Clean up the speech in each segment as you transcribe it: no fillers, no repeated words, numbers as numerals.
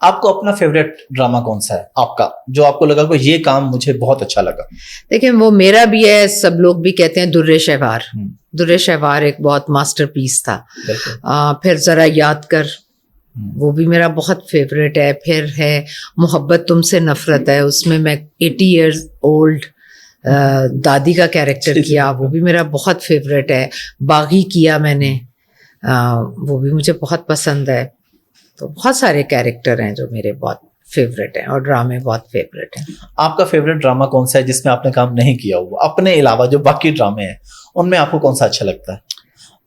آپ کو اپنا فیوریٹ ڈرامہ کون سا ہے آپ کا, جو آپ کو لگا کہ یہ کام مجھے بہت اچھا لگا؟ دیکھیں وہ میرا بھی ہے, سب لوگ بھی کہتے ہیں در شہوار. در شہوار ایک بہت ماسٹر پیس تھا. پھر ذرا یاد کر, وہ بھی میرا بہت فیوریٹ ہے. پھر ہے محبت تم سے نفرت ہے, اس میں 80 ایئرز اولڈ دادی کا کیریکٹر کیا, وہ بھی میرا بہت فیوریٹ ہے. باغی کیا میں نے, وہ بھی مجھے بہت پسند ہے. تو بہت سارے کیریکٹر ہیں جو میرے بہت فیوریٹ ہیں, اور ڈرامے بہت فیوریٹ ہیں. آپ کا فیوریٹ ڈرامہ کون سا ہے جس میں آپ نے کام نہیں کیا ہوا, اپنے علاوہ جو باقی ڈرامے ہیں ان میں آپ کو کون سا اچھا لگتا ہے,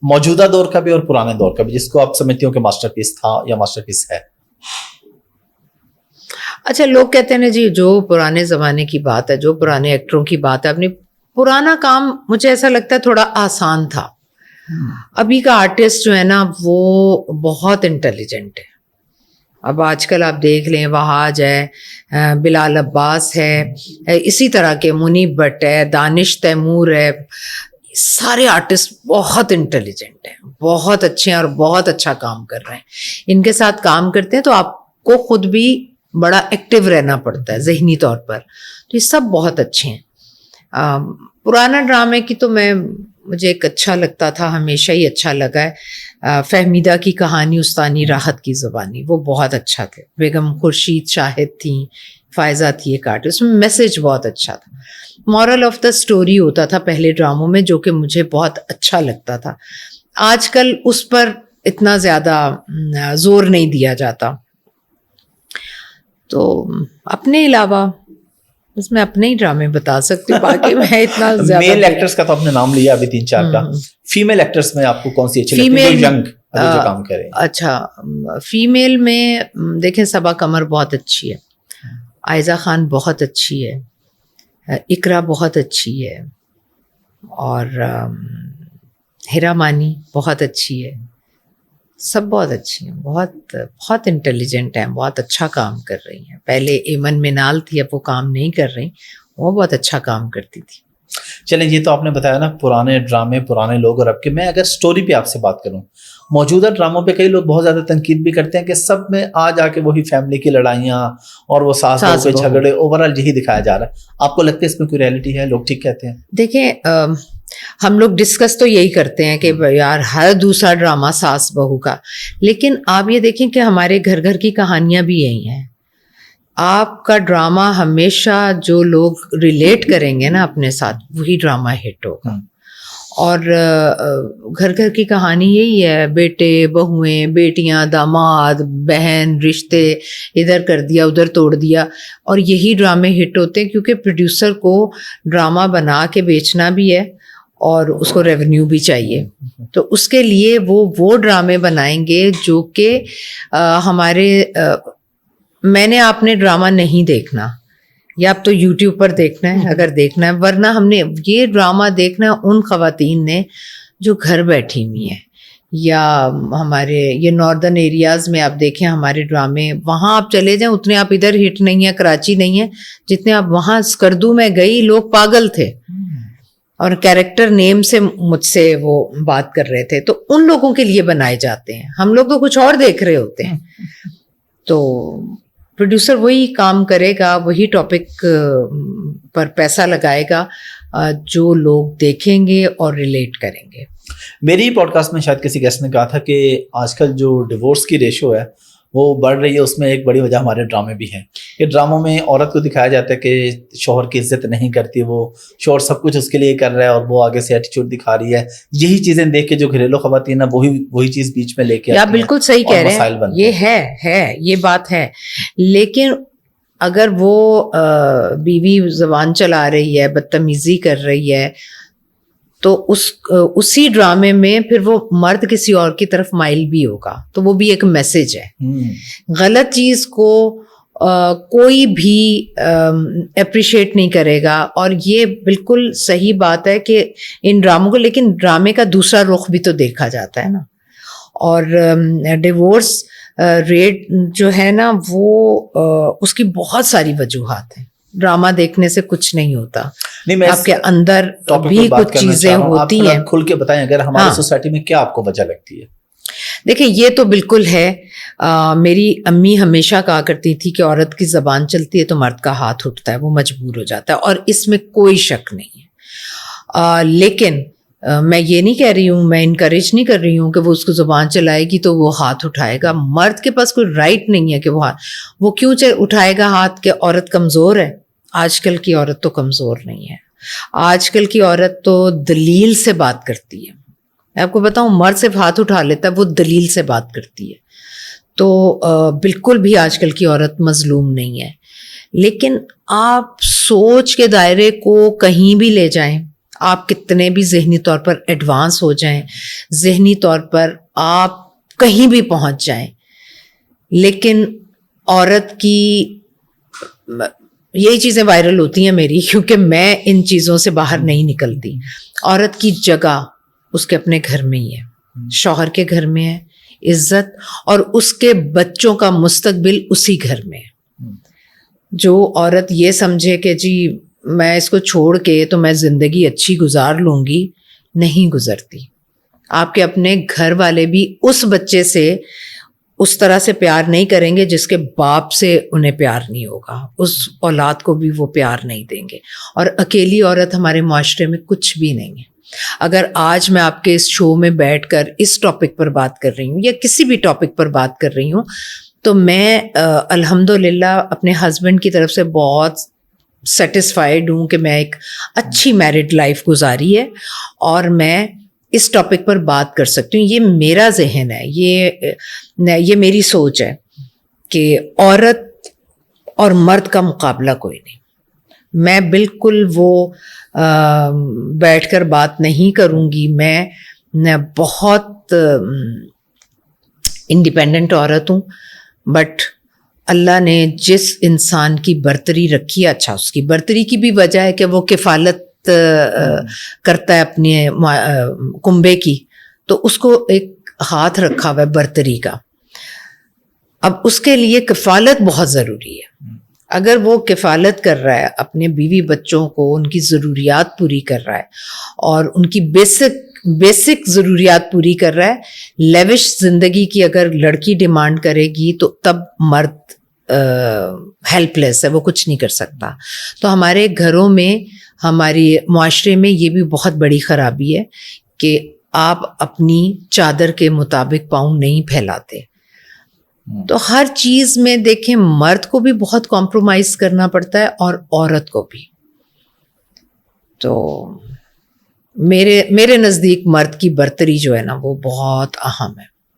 موجودہ دور کا بھی اور پرانے دور کا بھی, جس کو آپ سمجھتی ہو کہ ماسٹر پیس تھا یا ماسٹر پیس ہے؟ اچھا, لوگ کہتے ہیں نا جی جو پرانے زمانے کی بات ہے, جو پرانے ایکٹروں کی بات ہے, اپنی پرانا کام مجھے ایسا لگتا ہے تھوڑا آسان تھا. ابھی کا آرٹسٹ جو ہے نا وہ بہت انٹیلیجنٹ ہے. اب آج کل آپ دیکھ لیں, وہاج ہے, بلال عباس ہے, اسی طرح کے منیب بٹ ہے, دانش تیمور ہے, سارے آرٹسٹ بہت انٹیلیجنٹ ہیں, بہت اچھے ہیں اور بہت اچھا کام کر رہے ہیں. ان کے ساتھ کام کرتے ہیں تو آپ کو خود بھی بڑا ایکٹیو رہنا پڑتا ہے ذہنی طور پر. تو یہ سب بہت اچھے ہیں. پرانا ڈرامے کی تو مجھے ایک اچھا لگتا تھا, ہمیشہ ہی اچھا لگا ہے, فہمیدہ کی کہانی استانی راحت کی زبانی, وہ بہت اچھا تھے. بیگم خورشید شاہد تھیں, فائزہ تھی ایک آرٹسٹ, اس میں میسج بہت اچھا تھا. مورل آف دا سٹوری ہوتا تھا پہلے ڈراموں میں, جو کہ مجھے بہت اچھا لگتا تھا. آج کل اس پر اتنا زیادہ زور نہیں دیا جاتا. تو اپنے علاوہ بس میں اپنے ہی ڈرامے بتا سکتی ہوں, باقی میں اتنا زیادہ. میل ایکٹرز کا تو آپ نے نام لیا ابھی 3-4 کا, فیمیل ایکٹرز میں آپ کو کون سی اچھی لگتی ہے جو ینگ جو کام کرے؟ اچھا, فیمیل میں دیکھیں صبا قمر بہت اچھی ہے, عائزہ خان بہت اچھی ہے, اقرا بہت اچھی ہے, اور ہیرا مانی بہت اچھی ہے. سب بہت اچھی ہیں, بہت بہت انٹیلیجنٹ ہیں, بہت اچھا کام کر رہی ہیں. پہلے ایمن منال تھی, اب وہ کام نہیں کر رہی, وہ بہت اچھا کام کرتی تھی. چلیں, یہ تو آپ نے بتایا نا پرانے ڈرامے, پرانے لوگ, اور اب کے. میں اگر سٹوری پہ آپ سے بات کروں, موجودہ ڈراموں پہ کئی لوگ بہت زیادہ تنقید بھی کرتے ہیں کہ سب میں آ جا کے وہی فیملی کی لڑائیاں اور وہ ساس بہو کے جھگڑے, اوورآل یہی دکھایا جا رہا ہے. آپ کو لگتا ہے اس میں کوئی ریئلٹی ہے؟ لوگ ٹھیک کہتے ہیں. دیکھیں ہم لوگ ڈسکس تو یہی کرتے ہیں کہ یار ہر دوسرا ڈرامہ ساس بہو کا, لیکن آپ یہ دیکھیں کہ ہمارے گھر گھر کی کہانیاں بھی یہی ہیں. آپ کا ڈرامہ ہمیشہ جو لوگ ریلیٹ کریں گے نا اپنے ساتھ, وہی ڈرامہ ہٹ ہوگا. اور گھر گھر کی کہانی یہی ہے, بیٹے بہویں, بیٹیاں, داماد, بہن, رشتے ادھر کر دیا ادھر توڑ دیا, اور یہی ڈرامے ہٹ ہوتے ہیں کیونکہ پروڈیوسر کو ڈرامہ بنا کے بیچنا بھی ہے اور اس کو ریونیو بھی چاہیے. تو اس کے لیے وہ ڈرامے بنائیں گے جو کہ ہمارے میں نے آپ نے ڈرامہ نہیں دیکھنا, یا اب تو یوٹیوب پر دیکھنا ہے اگر دیکھنا ہے, ورنہ ہم نے یہ ڈرامہ دیکھنا ہے ان خواتین نے جو گھر بیٹھی ہوئی ہیں. یا ہمارے یہ ناردرن ایریاز میں آپ دیکھیں ہمارے ڈرامے, وہاں آپ چلے جائیں اتنے آپ ادھر ہٹ نہیں ہیں, کراچی نہیں ہے جتنے آپ وہاں. اسکردو میں گئی, لوگ پاگل تھے اور کیریکٹر نیم سے مجھ سے وہ بات کر رہے تھے. تو ان لوگوں کے لیے بنائے جاتے ہیں, ہم لوگ تو کچھ اور دیکھ رہے ہوتے ہیں. تو پروڈیوسر وہی کام کرے گا, وہی ٹاپک پر پیسہ لگائے گا جو لوگ دیکھیں گے اور ریلیٹ کریں گے. میری پوڈ کاسٹ میں شاید کسی گیسٹ نے کہا تھا کہ آج کل جو ڈیورس کی ریشو ہے وہ بڑھ رہی ہے, اس میں ایک بڑی وجہ ہمارے ڈرامے بھی ہیں. کہ ڈراموں میں عورت کو دکھایا جاتا ہے کہ شوہر کی عزت نہیں کرتی, وہ شوہر سب کچھ اس کے لیے کر رہا ہے اور وہ آگے سے ایٹیچیوڈ دکھا رہی ہے. یہی چیزیں دیکھ کے جو گھریلو خواتین ہیں وہی چیز بیچ میں لے کے آپ بالکل صحیح کہہ رہے ہیں, یہ ہے یہ بات ہے. لیکن اگر وہ بیوی زبان چلا رہی ہے, بدتمیزی کر رہی ہے, تو اسی ڈرامے میں پھر وہ مرد کسی اور کی طرف مائل بھی ہوگا, تو وہ بھی ایک میسج ہے. غلط چیز کو کوئی بھی اپریشیٹ نہیں کرے گا, اور یہ بالکل صحیح بات ہے کہ ان ڈراموں کو, لیکن ڈرامے کا دوسرا رخ بھی تو دیکھا جاتا ہے نا. اور ڈیورس ریٹ جو ہے نا وہ اس کی بہت ساری وجوہات ہیں. ڈرامہ دیکھنے سے کچھ نہیں ہوتا, آپ کے اندر بھی کچھ چیزیں ہوتی ہیں. کھل کے بتائیں اگر ہماری سوسائٹی میں کیا آپ کو وجہ لگتی ہے؟ دیکھیں یہ تو بالکل ہے. میری امی ہمیشہ کہا کرتی تھی کہ عورت کی زبان چلتی ہے تو مرد کا ہاتھ اٹھتا ہے, وہ مجبور ہو جاتا ہے, اور اس میں کوئی شک نہیں ہے. لیکن میں یہ نہیں کہہ رہی ہوں, میں انکریج نہیں کر رہی ہوں کہ وہ اس کو زبان چلائے گی تو وہ ہاتھ اٹھائے گا. مرد کے پاس کوئی رائٹ نہیں ہے کہ وہ کیوں اٹھائے گا ہاتھ, کہ عورت کمزور ہے. آج کل کی عورت تو کمزور نہیں ہے. آج کل کی عورت تو دلیل سے بات کرتی ہے. میں آپ کو بتاؤں, مرد صرف ہاتھ اٹھا لیتا ہے, وہ دلیل سے بات کرتی ہے. تو بالکل بھی آج کل کی عورت مظلوم نہیں ہے. لیکن آپ سوچ کے دائرے کو کہیں بھی لے جائیں, آپ کتنے بھی ذہنی طور پر ایڈوانس ہو جائیں, ذہنی طور پر آپ کہیں بھی پہنچ جائیں, لیکن عورت کی یہی چیزیں وائرل ہوتی ہیں میری, کیونکہ میں ان چیزوں سے باہر نہیں نکلتی. عورت کی جگہ اس کے اپنے گھر میں ہی ہے, شوہر کے گھر میں ہے عزت, اور اس کے بچوں کا مستقبل اسی گھر میں ہے. جو عورت یہ سمجھے کہ جی میں اس کو چھوڑ کے تو میں زندگی اچھی گزار لوں گی, نہیں گزرتی. آپ کے اپنے گھر والے بھی اس بچے سے اس طرح سے پیار نہیں کریں گے جس کے باپ سے انہیں پیار نہیں ہوگا, اس اولاد کو بھی وہ پیار نہیں دیں گے. اور اکیلی عورت ہمارے معاشرے میں کچھ بھی نہیں ہے. اگر آج میں آپ کے اس شو میں بیٹھ کر اس ٹاپک پر بات کر رہی ہوں یا کسی بھی ٹاپک پر بات کر رہی ہوں, تو میں الحمدللہ اپنے ہسبینڈ کی طرف سے بہت سیٹسفائیڈ ہوں کہ میں ایک اچھی میرڈ لائف گزاری ہے, اور میں اس ٹاپک پر بات کر سکتی ہوں. یہ میرا ذہن ہے, یہ میری سوچ ہے کہ عورت اور مرد کا مقابلہ کوئی نہیں. میں بالکل وہ بیٹھ کر بات نہیں کروں گی. میں بہت انڈیپینڈنٹ عورت ہوں, بٹ اللہ نے جس انسان کی برتری رکھی ہے, اچھا اس کی برتری کی بھی وجہ ہے کہ وہ کفالت کرتا ہے اپنے کنبے کی, تو اس کو ایک ہاتھ رکھا ہوا ہے برتری کا. اب اس کے لیے کفالت بہت ضروری ہے. اگر وہ کفالت کر رہا ہے اپنے بیوی بچوں کو, ان کی ضروریات پوری کر رہا ہے اور ان کی بیسک ضروریات پوری کر رہا ہے, لیوش زندگی کی اگر لڑکی ڈیمانڈ کرے گی تو تب مرد ہیلپ لیس ہے, وہ کچھ نہیں کر سکتا. تو ہمارے گھروں میں, ہماری معاشرے میں یہ بھی بہت بڑی خرابی ہے کہ آپ اپنی چادر کے مطابق پاؤں نہیں پھیلاتے. تو ہر چیز میں دیکھیں مرد کو بھی بہت کمپرومائز کرنا پڑتا ہے اور عورت کو بھی. تو میرے نزدیک مرد کی برتری جو ہے نا وہ بہت اہم ہے.